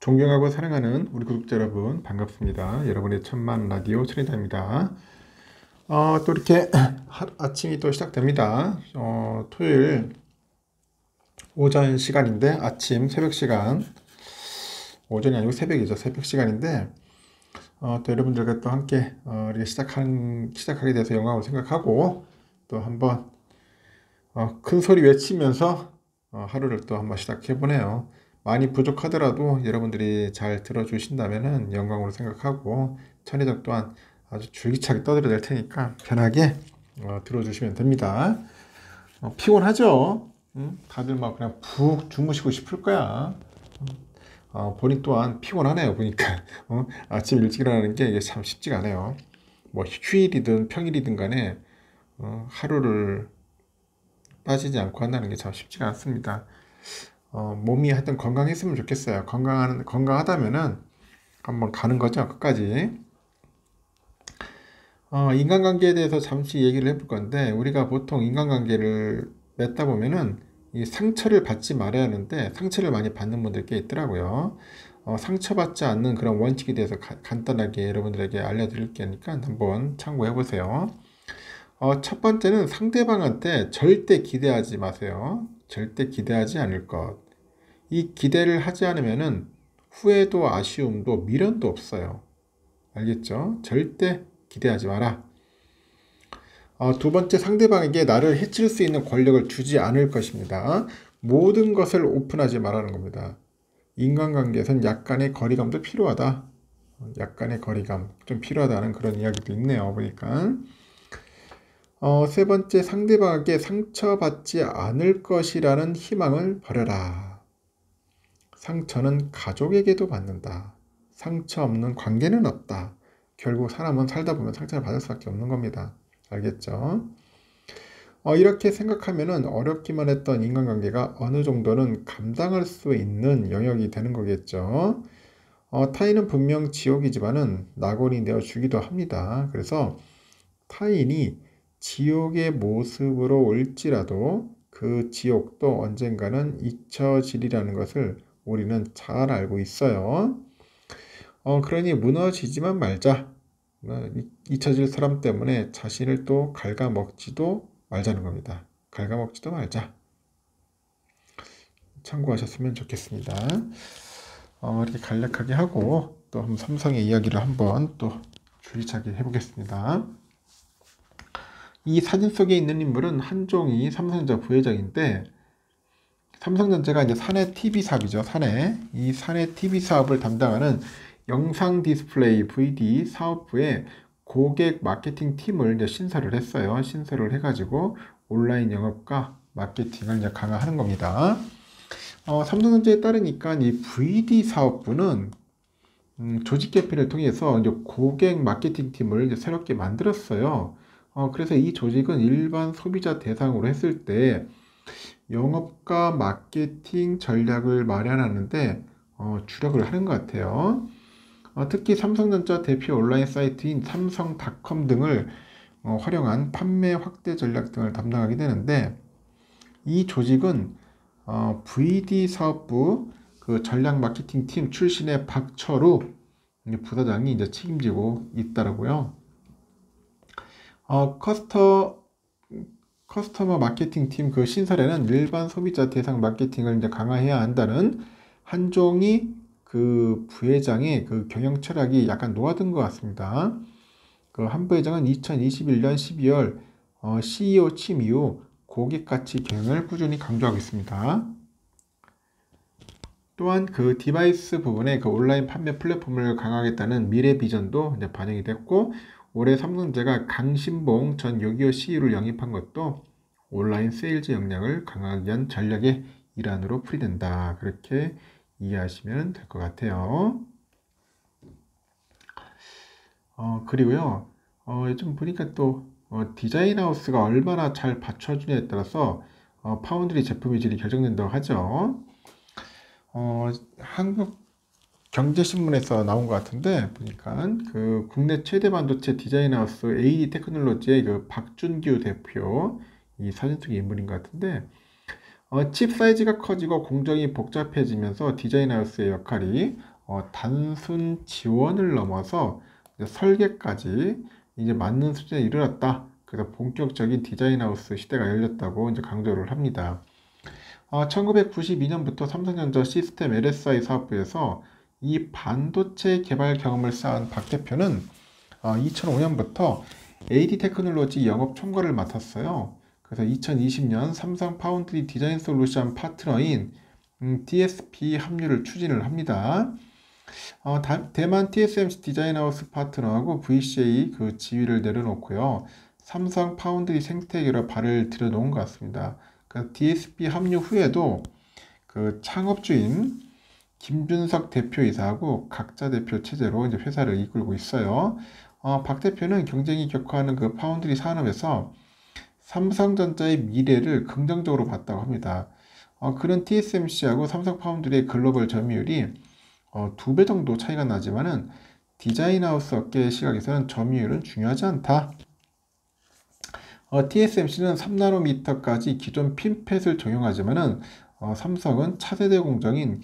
존경하고 사랑하는 우리 구독자 여러분 반갑습니다. 여러분의 천만 라디오 천리다입니다. 또 이렇게 아침이 또 시작됩니다. 토요일 오전 시간인데 아침 새벽 시간, 오전이 아니고 새벽이죠. 새벽 시간인데 또 여러분들과 또 함께 이렇게 시작하게 돼서 영광으로 생각하고 또 한번 큰 소리 외치면서 하루를 또 한번 시작해 보네요. 많이 부족하더라도 여러분들이 잘 들어주신다면 영광으로 생각하고 천혜적 또한 아주 줄기차게 떠들어낼 테니까 편하게 들어주시면 됩니다. 피곤하죠? 응? 다들 막 그냥 푹 주무시고 싶을 거야. 본인 또한 피곤하네요. 보니까 아침 일찍 일어나는 게 이게 참 쉽지가 않아요. 뭐 휴일이든 평일이든 간에 하루를 빠지지 않고 한다는 게 참 쉽지가 않습니다. 몸이 하여튼 건강했으면 좋겠어요. 건강하다면은 한번 가는 거죠, 끝까지. 인간관계에 대해서 잠시 얘기를 해볼 건데, 우리가 보통 인간관계를 맺다 보면은 이 상처를 받지 말아야 하는데, 상처를 많이 받는 분들 꽤 있더라고요. 상처받지 않는 그런 원칙에 대해서 간단하게 여러분들에게 알려드릴 게니까 한번 참고해 보세요. 첫 번째는 상대방한테 절대 기대하지 마세요. 절대 기대하지 않을 것. 이 기대를 하지 않으면은 후회도 아쉬움도 미련도 없어요. 알겠죠? 절대 기대하지 마라. 두 번째, 상대방에게 나를 해칠 수 있는 권력을 주지 않을 것입니다. 모든 것을 오픈하지 말라는 겁니다. 인간관계에선 약간의 거리감도 필요하다. 약간의 거리감 좀 필요하다는 그런 이야기도 있네요. 보니까. 세 번째, 상대방에게 상처받지 않을 것이라는 희망을 버려라. 상처는 가족에게도 받는다. 상처 없는 관계는 없다. 결국 사람은 살다 보면 상처를 받을 수밖에 없는 겁니다. 알겠죠? 이렇게 생각하면은 어렵기만 했던 인간관계가 어느 정도는 감당할 수 있는 영역이 되는 거겠죠. 타인은 분명 지옥이지만은 낙원이 되어 주기도 합니다. 그래서 타인이 지옥의 모습으로 올지라도 그 지옥도 언젠가는 잊혀지리라는 것을 우리는 잘 알고 있어요. 그러니 무너지지만 말자. 잊혀질 사람 때문에 자신을 또 갉아먹지도 말자는 겁니다. 갉아먹지도 말자. 참고하셨으면 좋겠습니다. 이렇게 간략하게 하고 또 한번 삼성의 이야기를 한번 또 줄기차게 해보겠습니다. 이 사진 속에 있는 인물은 한종희 삼성전자 부회장인데, 삼성전자가 이제 사내 TV 사업이죠. 이 사내 TV 사업을 담당하는 영상 디스플레이 VD 사업부에 고객 마케팅 팀을 이제 신설을 했어요. 신설을 해가지고 온라인 영업과 마케팅을 이제 강화하는 겁니다. 삼성전자에 따르니까 이 VD 사업부는 조직 개편을 통해서 이제 고객 마케팅 팀을 이제 새롭게 만들었어요. 그래서 이 조직은 일반 소비자 대상으로 했을 때 영업과 마케팅 전략을 마련하는데 주력을 하는 것 같아요. 특히 삼성전자 대표 온라인 사이트인 삼성닷컴 등을 활용한 판매 확대 전략 등을 담당하게 되는데, 이 조직은 VD 사업부 그 전략 마케팅 팀 출신의 박철우 부사장이 이제 책임지고 있더라고요. 커스터머 마케팅 팀 그 신설에는 일반 소비자 대상 마케팅을 이제 강화해야 한다는 한종희 그 부회장의 그 경영 철학이 약간 노하든 것 같습니다. 그 한 부회장은 2021년 12월 CEO 취임 이후 고객 가치 경영을 꾸준히 강조하고 있습니다. 또한 그 디바이스 부분에 그 온라인 판매 플랫폼을 강화하겠다는 미래 비전도 이제 반영이 됐고, 올해 삼성전자가 강신봉 전 요기요 CEO를 영입한 것도 온라인 세일즈 역량을 강화하기 위한 전략의 일환으로 풀이된다. 그렇게 이해하시면 될 것 같아요. 그리고요, 요즘 보니까 또 디자인 하우스가 얼마나 잘 받쳐주냐에 따라서 파운드리 제품의 질이 결정된다고 하죠. 한국 경제신문에서 나온 것 같은데, 보니까 그 국내 최대 반도체 디자인 하우스 AD 테크놀로지의 그 박준규 대표, 이 사진 속의 인물인 것 같은데, 칩 사이즈가 커지고 공정이 복잡해지면서 디자인 하우스의 역할이 단순 지원을 넘어서 이제 설계까지 이제 맞는 수준에 이르렀다. 그래서 본격적인 디자인하우스 시대가 열렸다고 이제 강조를 합니다. 1992년부터 삼성전자 시스템 LSI 사업부에서 이 반도체 개발 경험을 쌓은 박 대표는 2005년부터 AD 테크놀로지 영업 총괄을 맡았어요. 그래서 2020년 삼성 파운드리 디자인 솔루션 파트너인 DSP 합류를 추진을 합니다. 대만 TSMC 디자인하우스 파트너하고 VCA 그 지위를 내려놓고요. 삼성 파운드리 생태계로 발을 들여놓은 것 같습니다. 그래서 DSP 합류 후에도 그 창업주인 김준석 대표이사하고 각자 대표 체제로 이제 회사를 이끌고 있어요. 박 대표는 경쟁이 격화하는 그 파운드리 산업에서 삼성전자의 미래를 긍정적으로 봤다고 합니다. 그런 TSMC하고 삼성 파운드리의 글로벌 점유율이 2배 정도 차이가 나지만은 디자인하우스 업계의 시각에서는 점유율은 중요하지 않다. TSMC는 3나노미터까지 기존 핀팻을 적용하지만은 삼성은 차세대 공정인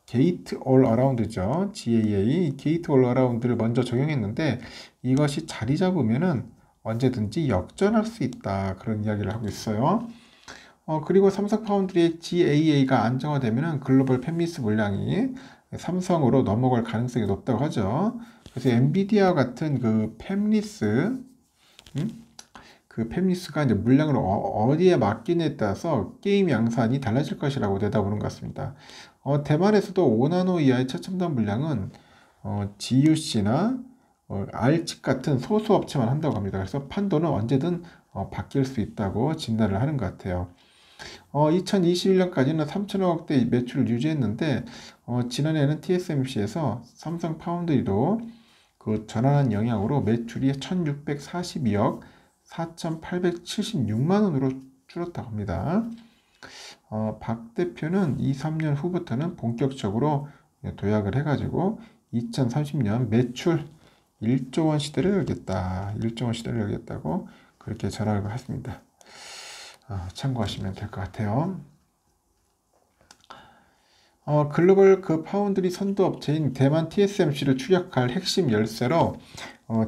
게이트 올 어라운드죠. GAA, 게이트 올 어라운드를 먼저 적용했는데 이것이 자리 잡으면은 언제든지 역전할 수 있다. 그런 이야기를 하고 있어요. 그리고 삼성 파운드리의 GAA가 안정화되면은 글로벌 팹리스 물량이 삼성으로 넘어갈 가능성이 높다고 하죠. 그래서 엔비디아 같은 그 팹리스가 이제 물량을 어디에 맡기냐에 따라서 게임 양산이 달라질 것이라고 내다보는 것 같습니다. 대만에서도 5나노 이하의 최첨단 물량은 GUC나 R칩 같은 소수 업체만 한다고 합니다. 그래서 판도는 언제든 바뀔 수 있다고 진단을 하는 것 같아요. 2021년까지는 3천억대 매출을 유지했는데 지난해에는 TSMC에서 삼성 파운드리로 그 전환한 영향으로 매출이 1642억 4,876만 원으로 줄었다고 합니다. 박 대표는 3년 후부터는 본격적으로 도약을 해가지고 2030년 매출 1조 원 시대를 열겠다. 1조 원 시대를 열겠다고 그렇게 전화를 했습니다. 참고하시면 될 것 같아요. 글로벌 그 파운드리 선도 업체인 대만 TSMC를 추격할 핵심 열쇠로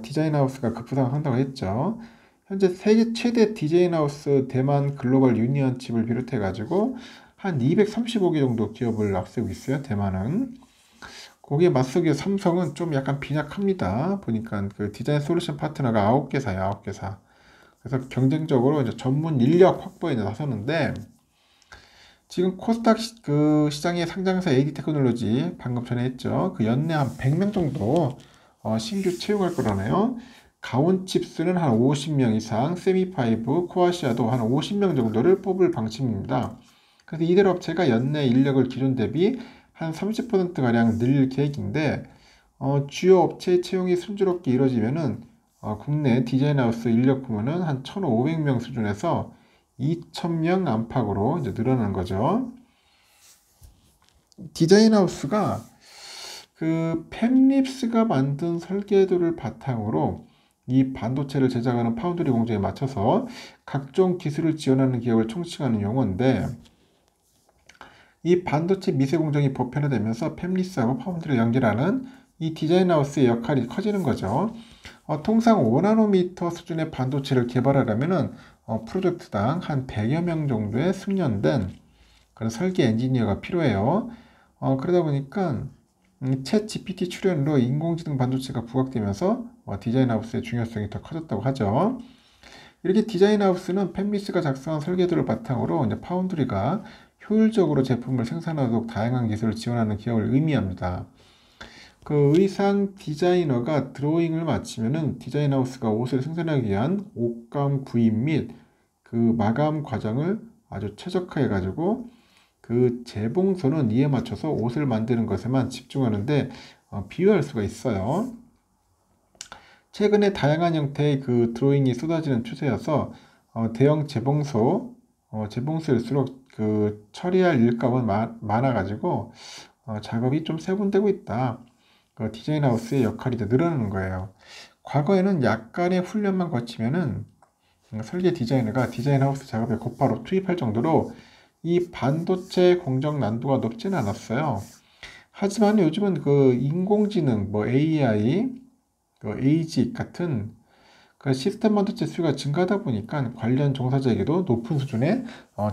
디자인하우스가 급부상한다고 했죠. 현재 세계 최대 디자인하우스 대만 글로벌 유니언 칩을 비롯해 가지고 한 235개 정도 기업을 앞세우고 있어요. 대만은. 거기에 맞서기 위해 삼성은 좀 약간 빈약합니다. 보니까 그 디자인 솔루션 파트너가 9개사예요. 9개사. 그래서 경쟁적으로 이제 전문 인력 확보에 나서는데 지금 코스닥 그 시장의 상장사 AD 테크놀로지 방금 전에 했죠. 그 연내 한 100명 정도 신규 채용할 거라네요. 가온칩스는 한 50명 이상, 세미파이브, 코아시아도 한 50명 정도를 뽑을 방침입니다. 그래서 이들 업체가 연내 인력을 기존 대비 한 30%가량 늘릴 계획인데 주요 업체의 채용이 순조롭게 이루어지면은 국내 디자인하우스 인력 규모는 한 1,500명 수준에서 2,000명 안팎으로 이제 늘어나는 거죠. 디자인하우스가 그 팹립스가 만든 설계도를 바탕으로 이 반도체를 제작하는 파운드리 공정에 맞춰서 각종 기술을 지원하는 기업을 총칭하는 용어인데 이 반도체 미세 공정이 보편화되면서 팹리스하고 파운드리를 연결하는 이 디자인하우스의 역할이 커지는 거죠. 통상 5나노미터 수준의 반도체를 개발하려면은 프로젝트당 한 100여 명 정도의 숙련된 그런 설계 엔지니어가 필요해요. 그러다 보니까 챗 GPT 출현으로 인공지능 반도체가 부각되면서 디자인하우스의 중요성이 더 커졌다고 하죠. 이렇게 디자인하우스는 팹리스가 작성한 설계도를 바탕으로 이제 파운드리가 효율적으로 제품을 생산하도록 다양한 기술을 지원하는 기업을 의미합니다. 그 의상 디자이너가 드로잉을 마치면은 디자인하우스가 옷을 생산하기 위한 옷감 구입 및 그 마감 과정을 아주 최적화해 가지고 그 재봉소는 이에 맞춰서 옷을 만드는 것에만 집중하는데 비유할 수가 있어요. 최근에 다양한 형태의 그 드로잉이 쏟아지는 추세여서 대형 재봉소일수록 그 처리할 일감은 많아가지고 작업이 좀 세분되고 있다. 그 디자인하우스의 역할이 더 늘어나는 거예요. 과거에는 약간의 훈련만 거치면은 설계 디자이너가 디자인하우스 작업에 곧바로 투입할 정도로 이 반도체 공정 난도가 높지는 않았어요. 하지만 요즘은 그 인공지능, 뭐 AI, 그 AGIC 같은 그 시스템 반도체 수요가 증가하다 보니까 관련 종사자에게도 높은 수준의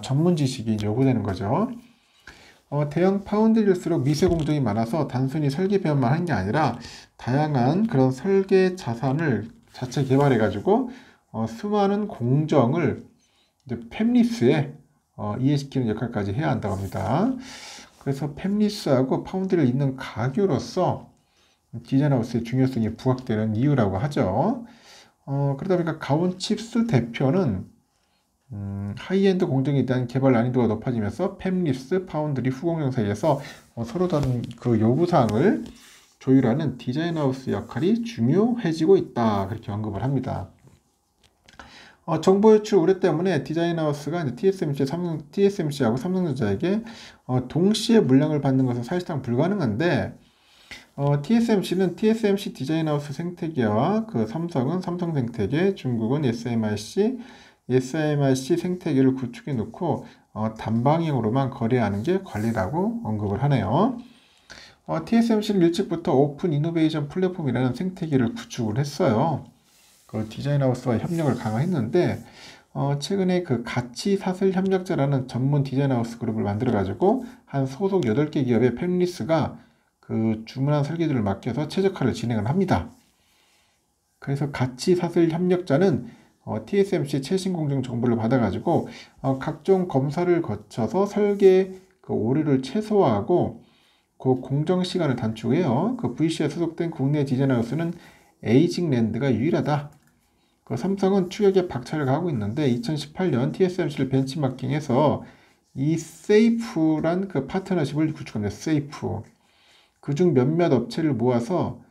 전문 지식이 요구되는 거죠. 대형 파운드리일수록 미세 공정이 많아서 단순히 설계 배열만 하는 게 아니라 다양한 그런 설계 자산을 자체 개발해가지고 수많은 공정을 이제 팹리스에 이해시키는 역할까지 해야 한다고 합니다. 그래서 팹리스하고 파운드리를 잇는 가교로서 디자인하우스의 중요성이 부각되는 이유라고 하죠. 그러다 보니까 가온칩스 대표는 하이엔드 공정에 대한 개발 난이도가 높아지면서 팹리스, 파운드리, 후공정 사이에서 서로 다른 그 요구사항을 조율하는 디자인하우스 역할이 중요해지고 있다. 그렇게 언급을 합니다. 정보 유출 우려 때문에 디자인하우스가 이제 TSMC하고 삼성전자에게 동시에 물량을 받는 것은 사실상 불가능한데 TSMC는 TSMC 디자인하우스 생태계와 그 삼성은 삼성 생태계, 중국은 SMIC 생태계를 구축해 놓고 단방향으로만 거래하는 게 관리라고 언급을 하네요. TSMC는 일찍부터 오픈 이노베이션 플랫폼이라는 생태계를 구축을 했어요. 그 디자인하우스와 협력을 강화했는데 최근에 그 가치사슬 협력자라는 전문 디자인하우스 그룹을 만들어가지고 한 소속 8개 기업의 팹리스가 그 주문한 설계들을 맡겨서 최적화를 진행을 합니다. 그래서 가치사슬 협력자는 TSMC 최신 공정 정보를 받아가지고 각종 검사를 거쳐서 설계 그 오류를 최소화하고 그 공정 시간을 단축해요. 그 VC에 소속된 국내 디자인하우스는 에이징랜드가 유일하다. 그 삼성은 추격에 박차를 가하고 있는데 2018년 TSMC를 벤치마킹해서 이 세이프란 그 파트너십을 구축합니다. 세이프. 그중 몇몇 업체를 모아서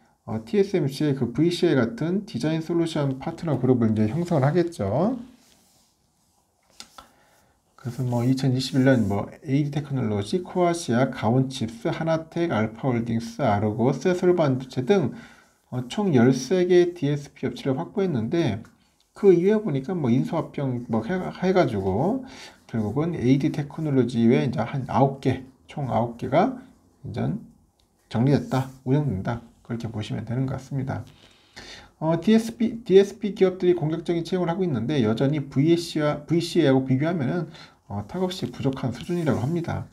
TSMC의 그 VCA 같은 디자인 솔루션 파트너 그룹을 이제 형성을 하겠죠. 그래서 뭐 2021년 뭐 AD 테크놀로지, 코아시아, 가온칩스, 하나텍, 알파홀딩스, 아르고, 세솔 반도체 등 총 13개 DSP 업체를 확보했는데 그 이후에 보니까 뭐 인수합병 뭐 해가지고 결국은 AD 테크놀로지 외에 이제 한 9개, 총 9개가 이제 정리됐다, 운영된다. 그렇게 보시면 되는 것 같습니다. DSP 기업들이 공격적인 채용을 하고 있는데 여전히 VCA하고 비교하면은 턱없이 부족한 수준이라고 합니다.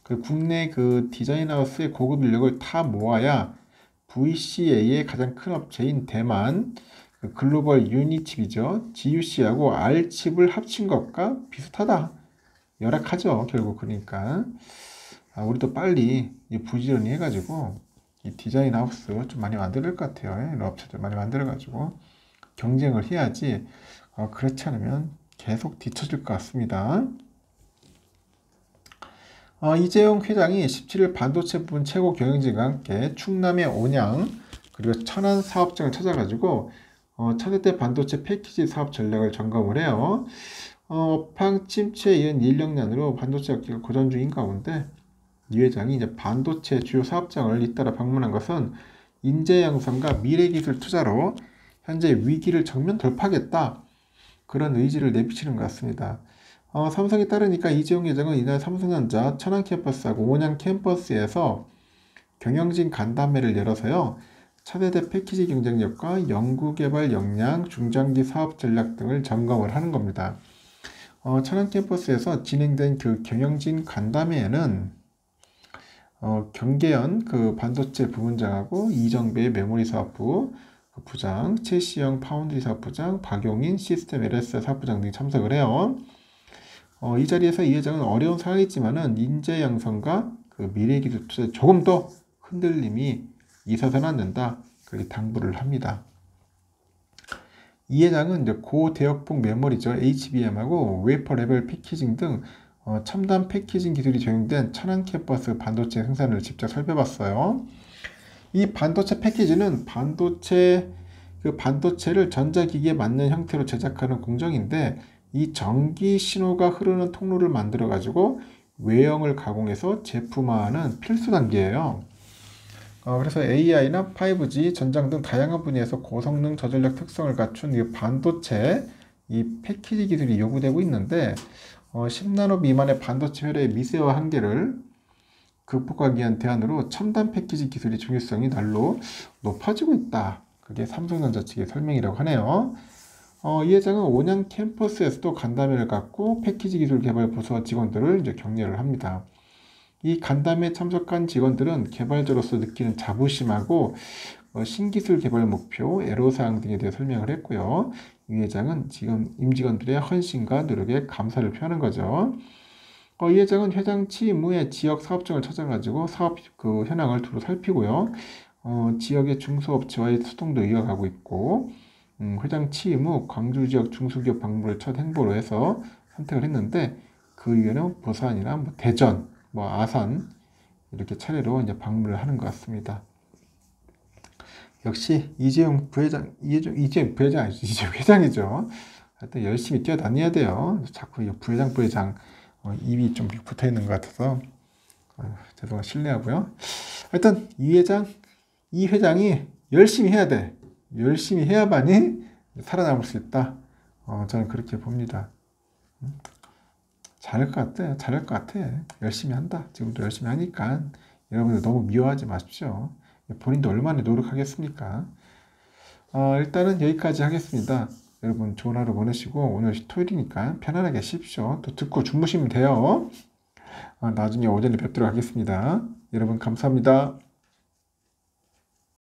그 국내 그 디자인하우스의 고급 인력을 다 모아야 VCA의 가장 큰 업체인 대만 그 글로벌 유니칩이죠. GUC하고 R칩을 합친 것과 비슷하다. 열악하죠. 결국 그러니까 우리도 빨리 부지런히 해가지고 이 디자인 하우스 좀 많이 만들어야 될 것 같아요. 이런 업체들 많이 만들어가지고 경쟁을 해야지 그렇지 않으면 계속 뒤처질 것 같습니다. 이재용 회장이 17일 반도체 부분 최고 경영진과 함께 충남의 온양 그리고 천안 사업장을 찾아가지고 차세대 반도체 패키지 사업 전략을 점검을 해요. 업황 침체에 이은 인력난으로 반도체 업계가 고전 중인 가운데 이 회장이 이제 반도체 주요 사업장을 잇따라 방문한 것은 인재 양성과 미래 기술 투자로 현재 위기를 정면 돌파하겠다. 그런 의지를 내비치는 것 같습니다. 삼성에 따르니까 이재용 회장은 이날 삼성전자 천안 캠퍼스하고 온양 캠퍼스에서 경영진 간담회를 열어서요. 차세대 패키지 경쟁력과 연구개발 역량, 중장기 사업 전략 등을 점검을 하는 겁니다. 천안 캠퍼스에서 진행된 그 경영진 간담회에는 경계연 그 반도체 부문장하고 이정배 메모리 사업부 부장, 최시영 파운드리 사업부장, 박용인 시스템 LS 사업부장 등이 참석을 해요. 이 자리에서 이 회장은 어려운 상황이지만은 인재 양성과 그 미래 기술 투자에 조금 더 흔들림이 있어서는 안 된다. 그렇게 당부를 합니다. 이 회장은 이제 고대역폭 메모리죠. HBM하고 웨이퍼 레벨 패키징 등 첨단 패키징 기술이 적용된 천안 캠퍼스 반도체 생산을 직접 살펴봤어요. 이 반도체 패키지는 반도체를 전자기기에 맞는 형태로 제작하는 공정인데 이 전기 신호가 흐르는 통로를 만들어 가지고 외형을 가공해서 제품화하는 필수 단계예요. 그래서 AI나 5G, 전장 등 다양한 분야에서 고성능 저전력 특성을 갖춘 이 반도체 이 패키지 기술이 요구되고 있는데 10나노 미만의 반도체 혈의 미세화 한계를 극복하기 위한 대안으로 첨단 패키지 기술의 중요성이 날로 높아지고 있다. 그게 삼성전자 측의 설명이라고 하네요. 이 회장은 온양 캠퍼스에서도 간담회를 갖고 패키지 기술 개발 부서 직원들을 이제 격려를 합니다. 이 간담회에 참석한 직원들은 개발자로서 느끼는 자부심하고 신기술 개발 목표, 애로사항 등에 대해 설명을 했고요. 이 회장은 지금 임직원들의 헌신과 노력에 감사를 표하는 거죠. 이 회장은 회장 취임 후에 지역 사업장을 찾아가지고 사업 그 현황을 두루 살피고요. 지역의 중소업체와의 소통도 이어가고 있고, 회장 취임 후 광주 지역 중소기업 방문을 첫 행보로 해서 선택을 했는데, 그 이후에는 부산이나 뭐 대전, 뭐 아산 이렇게 차례로 이제 방문을 하는 것 같습니다. 역시 이재용 부회장, 이재용 부회장 아니죠, 이재용 회장이죠. 하여튼 열심히 뛰어다녀야 돼요. 자꾸 이 부회장 입이 좀 붙어 있는 것 같아서 죄송합니다. 실례하고요. 하여튼 이 회장이 열심히 해야 돼. 열심히 해야만이 살아남을 수 있다. 저는 그렇게 봅니다. 잘할 것 같아. 잘할 것 같아. 열심히 한다. 지금도 열심히 하니까 여러분들 너무 미워하지 마십시오. 본인도 얼마나 노력하겠습니까? 일단은 여기까지 하겠습니다. 여러분 좋은 하루 보내시고 오늘 토요일이니까 편안하게 쉬십시오. 또 듣고 주무시면 돼요. 나중에 오전에 뵙도록 하겠습니다. 여러분 감사합니다.